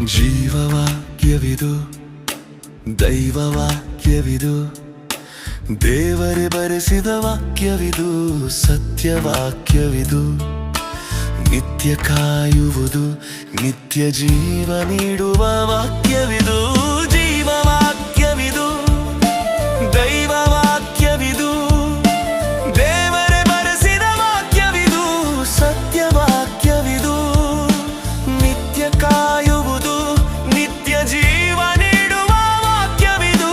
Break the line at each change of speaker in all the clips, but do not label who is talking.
ಜೀವವಾಕ್ಯವಿದು ದೈವವಾಕ್ಯವಿದು ದೇವರೇ ಬರೆಸಿದ ವಾಕ್ಯವಿದು ಸತ್ಯವಾಕ್ಯವಿದು ನಿತ್ಯ ಕಾಯುವುದು ನಿತ್ಯ ಜೀವ ನೀಡುವ ವಾಕ್ಯವಿದು ಜೀವವಾಕ್ಯವಿದು ದೈವವಾಕ್ಯವಿದು ದೇವರೇ ಬರೆಸಿದ ವಾಕ್ಯವಿದು ಸತ್ಯವಾಕ್ಯವಿದು ನಿತ್ಯ ಕಾಯುವುದು ನಿತ್ಯ ಜೀವ ನೀಡುವ ವಾಕ್ಯವಿದು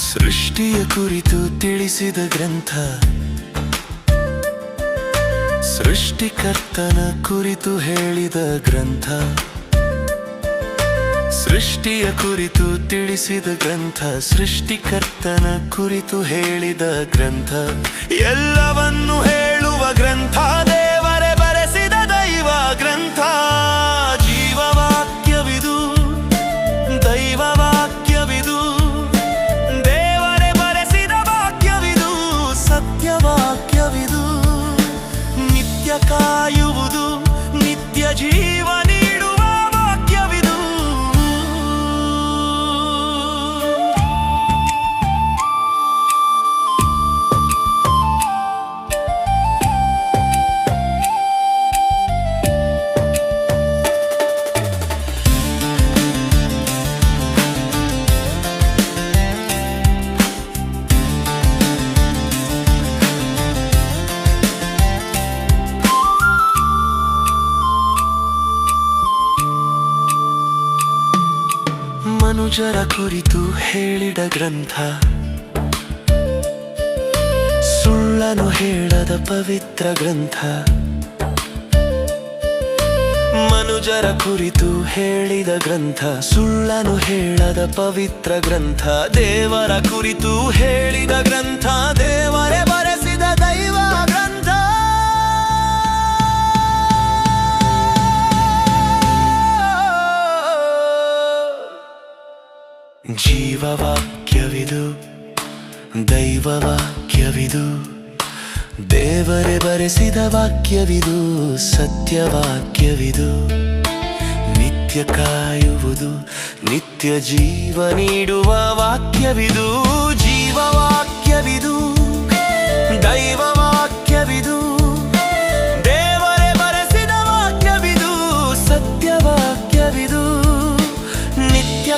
ಸೃಷ್ಟಿಯ ಕುರಿತು ತಿಳಿಸಿದ ಗ್ರಂಥ ಸೃಷ್ಟಿಕರ್ತನ ಕುರಿತು ಹೇಳಿದ ಗ್ರಂಥ ಸೃಷ್ಟಿಯ ಕುರಿತು ತಿಳಿಸಿದ ಗ್ರಂಥ ಸೃಷ್ಟಿಕರ್ತನ ಕುರಿತು ಹೇಳಿದ ಗ್ರಂಥ ಎಲ್ಲವನ್ನು ಹೇಳುವ ಗ್ರಂಥ ದೇವರೇ ಬರೆಸಿದ ದೈವ ಗ್ರಂಥ ಜೀವವಾಕ್ಯವಿದು ದೈವವಾಕ್ಯವಿದು ದೇವರೇ ಬರೆಸಿದ ವಾಕ್ಯವಿದು ಸತ್ಯವಾಕ್ಯವಿದು ನಿತ್ಯ ಕಾಯುವುದು ನಿತ್ಯ ಜೀವ ನೀಡುವ ವಾಕ್ಯವಿದು ಮನುಜರ ಕುರಿತು ಹೇಳಿದ ಗ್ರಂಥ ಸುಳ್ಳನು ಹೇಳದ ಪವಿತ್ರ ಗ್ರಂಥ ಮನುಜರ ಕುರಿತು ಹೇಳಿದ ಗ್ರಂಥ ಸುಳ್ಳನು ಹೇಳದ ಪವಿತ್ರ ಗ್ರಂಥ ದೇವರ ಕುರಿತು ಹೇಳಿದ ಗ್ರಂಥ ದೇವರೇ ಬರೆಸಿದ ದೈವ ಗ್ರಂಥ ಜೀವವಾಕ್ಯವಿದು ದೈವವಾಕ್ಯವಿದು ದೇವರೇ ಬರೆಸಿದ ವಾಕ್ಯವಿದು ಸತ್ಯವಾಕ್ಯವಿದು ನಿತ್ಯ ಕಾಯುವುದು ನಿತ್ಯ ಜೀವ ನೀಡುವ ವಾಕ್ಯವಿದು ಜೀವವಾಕ್ಯವಿದು ದೈವವಾಕ್ಯವಿದು ದೇವರೇ ಬರೆಸಿದ ವಾಕ್ಯವಿದು ಸತ್ಯವಾಕ್ಯವಿದು ನಿತ್ಯ